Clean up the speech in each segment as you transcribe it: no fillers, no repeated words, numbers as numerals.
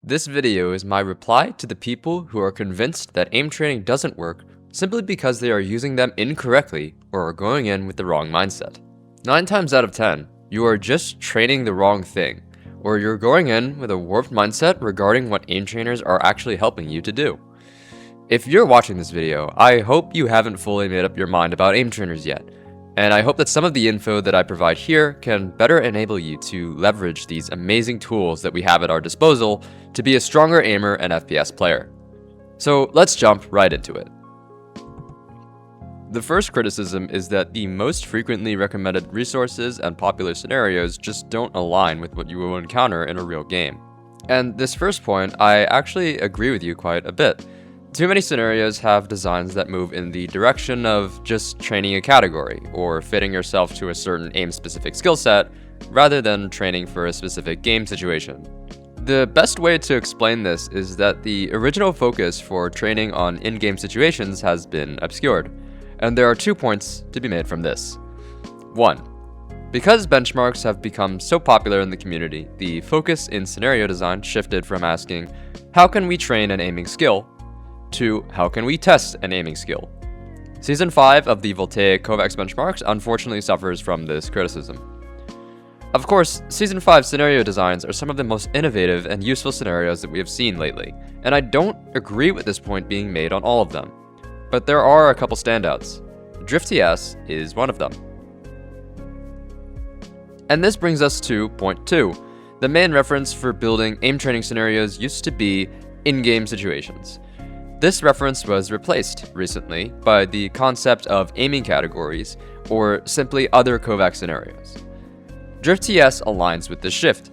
This video is my reply to the people who are convinced that aim training doesn't work simply because they are using them incorrectly or are going in with the wrong mindset. 9 times out of 10, you are just training the wrong thing, or you're going in with a warped mindset regarding what aim trainers are actually helping you to do. If you're watching this video, I hope you haven't fully made up your mind about aim trainers yet, and I hope that some of the info that I provide here can better enable you to leverage these amazing tools that we have at our disposal to be a stronger aimer and FPS player. So let's jump right into it. The first criticism is that the most frequently recommended resources and popular scenarios just don't align with what you will encounter in a real game. And this first point, I actually agree with you quite a bit. Too many scenarios have designs that move in the direction of just training a category or fitting yourself to a certain aim-specific skill set rather than training for a specific game situation. The best way to explain this is that the original focus for training on in-game situations has been obscured, and there are 2 points to be made from this. 1. Because benchmarks have become so popular in the community, the focus in scenario design shifted from asking, how can we train an aiming skill, to how can we test an aiming skill. Season 5 of the Voltaic Kovacs benchmarks unfortunately suffers from this criticism. Of course, Season 5 scenario designs are some of the most innovative and useful scenarios that we have seen lately, and I don't agree with this point being made on all of them. But there are a couple standouts. DriftTS is one of them. And this brings us to point 2. The main reference for building aim training scenarios used to be in-game situations. This reference was replaced recently by the concept of aiming categories, or simply other Kovacs scenarios. DriftTS aligns with this shift.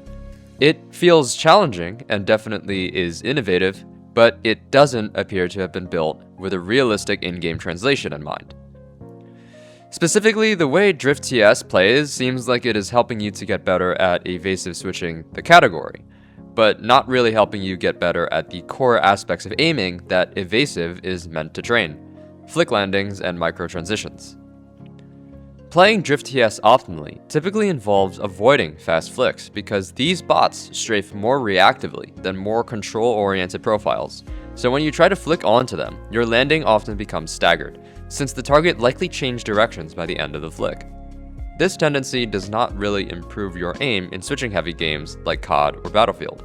It feels challenging and definitely is innovative, but it doesn't appear to have been built with a realistic in-game translation in mind. Specifically, the way DriftTS plays seems like it is helping you to get better at evasive switching the category, but not really helping you get better at the core aspects of aiming that evasive is meant to train: flick landings and micro transitions. Playing DriftTS optimally typically involves avoiding fast flicks because these bots strafe more reactively than more control-oriented profiles, so when you try to flick onto them, your landing often becomes staggered, since the target likely changed directions by the end of the flick. This tendency does not really improve your aim in switching heavy games like COD or Battlefield.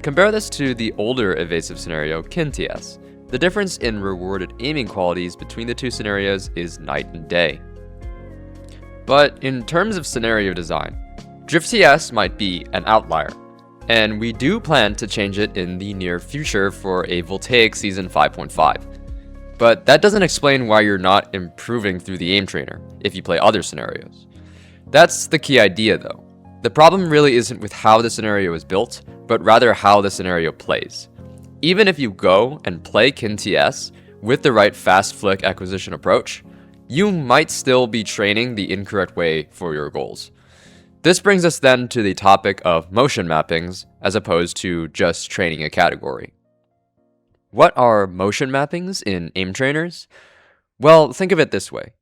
Compare this to the older evasive scenario KinTS. The difference in rewarded aiming qualities between the two scenarios is night and day. But in terms of scenario design, DriftTS might be an outlier, and we do plan to change it in the near future for a Voltaic Season 5.5. But that doesn't explain why you're not improving through the aim trainer if you play other scenarios. That's the key idea though. The problem really isn't with how the scenario is built, but rather how the scenario plays. Even if you go and play KinTS with the right fast flick acquisition approach, you might still be training the incorrect way for your goals. This brings us then to the topic of motion mappings as opposed to just training a category. What are motion mappings in aim trainers? Well, think of it this way.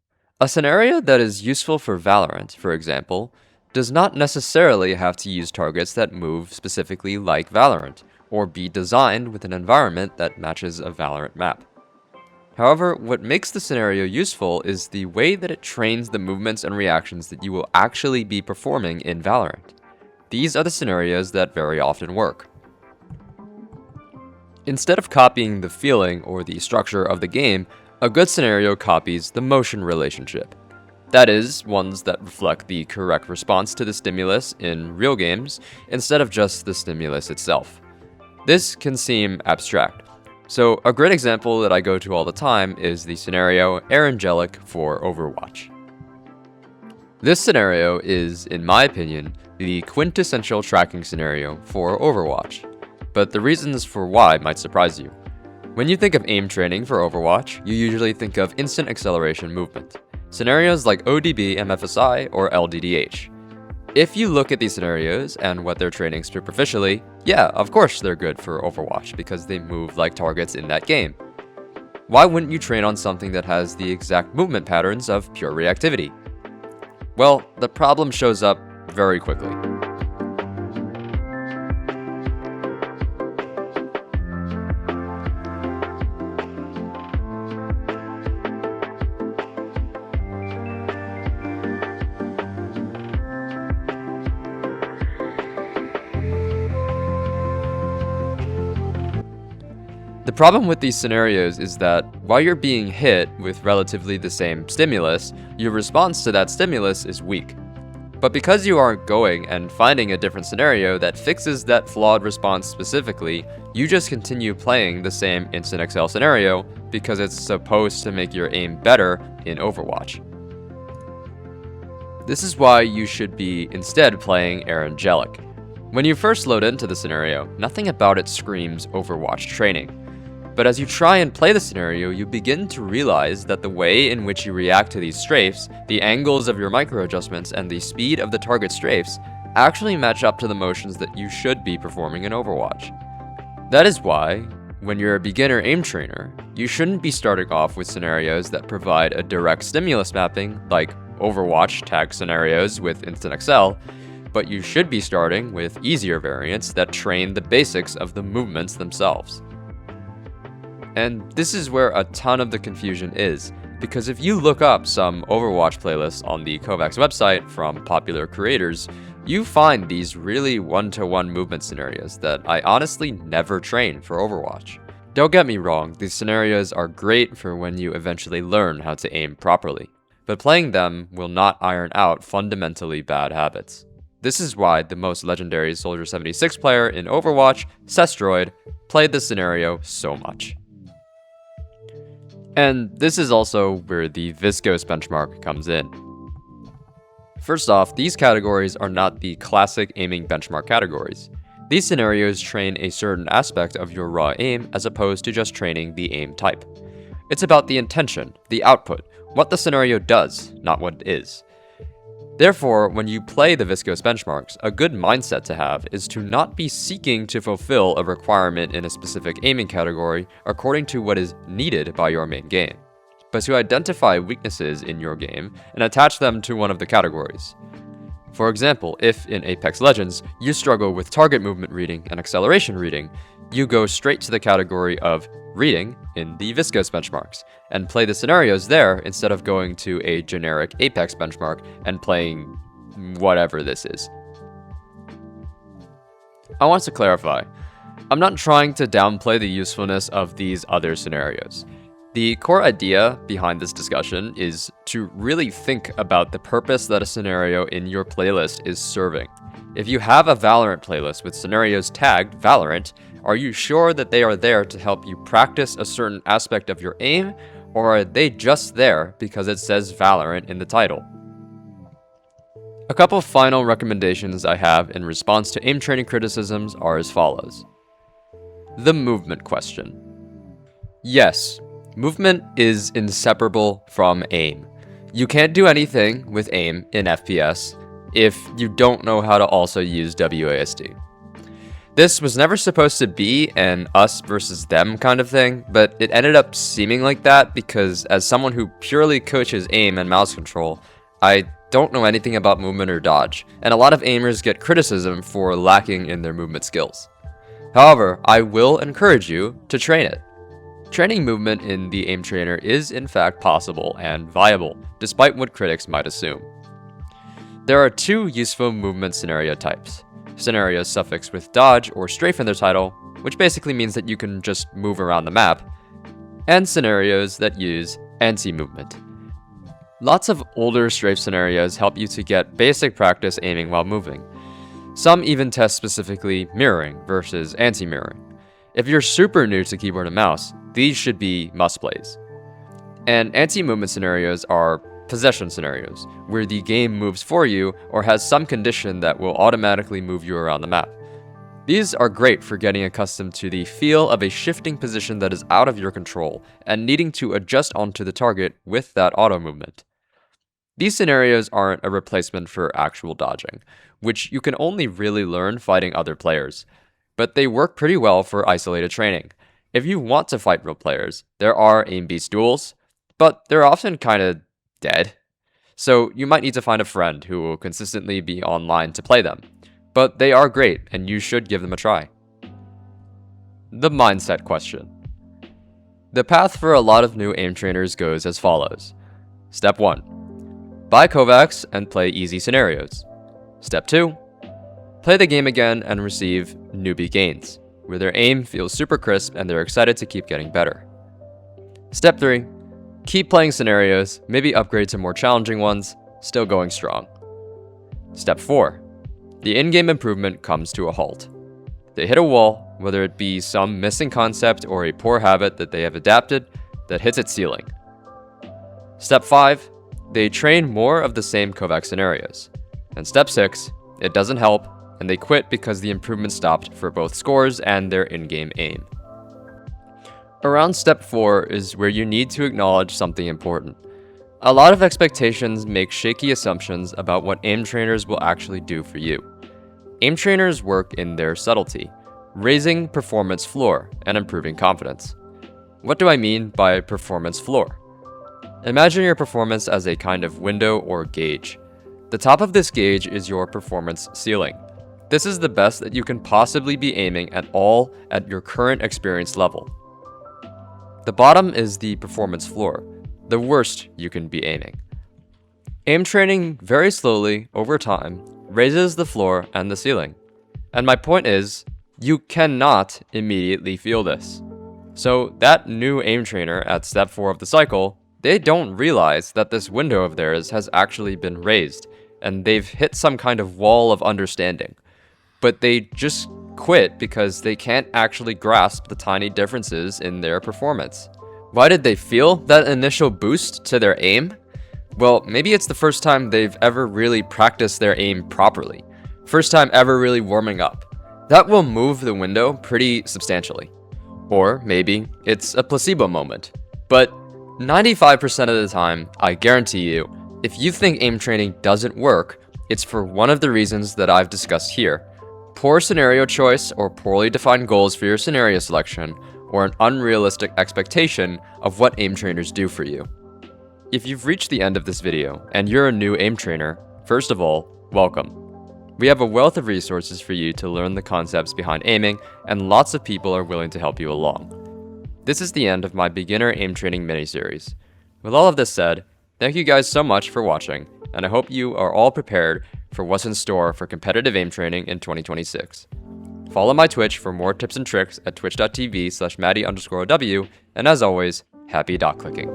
A scenario that is useful for Valorant, for example, does not necessarily have to use targets that move specifically like Valorant, or be designed with an environment that matches a Valorant map. However, what makes the scenario useful is the way that it trains the movements and reactions that you will actually be performing in Valorant. These are the scenarios that very often work. Instead of copying the feeling or the structure of the game, a good scenario copies the motion relationship. That is, ones that reflect the correct response to the stimulus in real games instead of just the stimulus itself. This can seem abstract. So a great example that I go to all the time is the scenario Angelic for Overwatch. This scenario is, in my opinion, the quintessential tracking scenario for Overwatch. But the reasons for why might surprise you. When you think of aim training for Overwatch, you usually think of instant acceleration movement, scenarios like ODB MFSI or LDDH. If you look at these scenarios and what they're training superficially, yeah, of course they're good for Overwatch because they move like targets in that game. Why wouldn't you train on something that has the exact movement patterns of pure reactivity? Well, the problem shows up very quickly. The problem with these scenarios is that while you're being hit with relatively the same stimulus, your response to that stimulus is weak. But because you aren't going and finding a different scenario that fixes that flawed response specifically, you just continue playing the same Instant Excel scenario because it's supposed to make your aim better in Overwatch. This is why you should be instead playing Angelic. When you first load into the scenario, nothing about it screams Overwatch training. But as you try and play the scenario, you begin to realize that the way in which you react to these strafes, the angles of your micro adjustments, and the speed of the target strafes actually match up to the motions that you should be performing in Overwatch. That is why, when you're a beginner aim trainer, you shouldn't be starting off with scenarios that provide a direct stimulus mapping, like Overwatch tag scenarios with Instant Excel, but you should be starting with easier variants that train the basics of the movements themselves. And this is where a ton of the confusion is, because if you look up some Overwatch playlists on the Kovacs website from popular creators, you find these really one-to-one movement scenarios that I honestly never train for Overwatch. Don't get me wrong, these scenarios are great for when you eventually learn how to aim properly, but playing them will not iron out fundamentally bad habits. This is why the most legendary Soldier 76 player in Overwatch, Cestroid, played the scenario so much. And this is also where the Viscos benchmark comes in. First off, these categories are not the classic aiming benchmark categories. These scenarios train a certain aspect of your raw aim as opposed to just training the aim type. It's about the intention, the output, what the scenario does, not what it is. Therefore, when you play the Viscos benchmarks, a good mindset to have is to not be seeking to fulfill a requirement in a specific aiming category according to what is needed by your main game, but to identify weaknesses in your game and attach them to one of the categories. For example, if in Apex Legends you struggle with target movement reading and acceleration reading, you go straight to the category of reading in the Viscos benchmarks and play the scenarios there instead of going to a generic Apex benchmark and playing whatever this is. I want to clarify, I'm not trying to downplay the usefulness of these other scenarios. The core idea behind this discussion is to really think about the purpose that a scenario in your playlist is serving. If you have a Valorant playlist with scenarios tagged Valorant, are you sure that they are there to help you practice a certain aspect of your aim, or are they just there because it says Valorant in the title? A couple final recommendations I have in response to aim training criticisms are as follows. The movement question. Yes, movement is inseparable from aim. You can't do anything with aim in FPS if you don't know how to also use WASD. This was never supposed to be an us versus them kind of thing, but it ended up seeming like that because as someone who purely coaches aim and mouse control, I don't know anything about movement or dodge, and a lot of aimers get criticism for lacking in their movement skills. However, I will encourage you to train it. Training movement in the aim trainer is in fact possible and viable, despite what critics might assume. There are two useful movement scenario types. Scenarios suffixed with dodge or strafe in their title, which basically means that you can just move around the map, and scenarios that use anti-movement. Lots of older strafe scenarios help you to get basic practice aiming while moving. Some even test specifically mirroring versus anti-mirroring. If you're super new to keyboard and mouse, these should be must-plays. And anti-movement scenarios are possession scenarios, where the game moves for you or has some condition that will automatically move you around the map. These are great for getting accustomed to the feel of a shifting position that is out of your control and needing to adjust onto the target with that auto movement. These scenarios aren't a replacement for actual dodging, which you can only really learn fighting other players, but they work pretty well for isolated training. If you want to fight real players, there are aim-based duels, but they're often kinda dead. So you might need to find a friend who will consistently be online to play them. But they are great, and you should give them a try. The mindset question. The path for a lot of new aim trainers goes as follows. Step 1. Buy Kovacs and play easy scenarios. Step 2. Play the game again and receive newbie gains, where their aim feels super crisp and they're excited to keep getting better. Step 3. Keep playing scenarios, maybe upgrade to more challenging ones, still going strong. Step 4. The in-game improvement comes to a halt. They hit a wall, whether it be some missing concept or a poor habit that they have adapted that hits its ceiling. Step 5. They train more of the same Kovac scenarios. And step 6. It doesn't help, and they quit because the improvement stopped for both scores and their in-game aim. Around step 4 is where you need to acknowledge something important. A lot of expectations make shaky assumptions about what aim trainers will actually do for you. Aim trainers work in their subtlety, raising performance floor and improving confidence. What do I mean by performance floor? Imagine your performance as a kind of window or gauge. The top of this gauge is your performance ceiling. This is the best that you can possibly be aiming at all at your current experience level. The bottom is the performance floor, the worst you can be aiming. Aim training very slowly, over time, raises the floor and the ceiling. And my point is, you cannot immediately feel this. So that new aim trainer at step 4 of the cycle, they don't realize that this window of theirs has actually been raised, and they've hit some kind of wall of understanding. But they just quit because they can't actually grasp the tiny differences in their performance. Why did they feel that initial boost to their aim? Well, maybe it's the first time they've ever really practiced their aim properly. First time ever really warming up. That will move the window pretty substantially. Or maybe it's a placebo moment. But 95% of the time, I guarantee you, if you think aim training doesn't work, it's for one of the reasons that I've discussed here. Poor scenario choice or poorly defined goals for your scenario selection, or an unrealistic expectation of what aim trainers do for you. If you've reached the end of this video and you're a new aim trainer, first of all, welcome. We have a wealth of resources for you to learn the concepts behind aiming, and lots of people are willing to help you along. This is the end of my beginner aim training miniseries. With all of this said, thank you guys so much for watching, and I hope you are all prepared for what's in store for competitive aim training in 2026. Follow my Twitch for more tips and tricks at twitch.tv/Maddie_OW, and as always, happy dot clicking.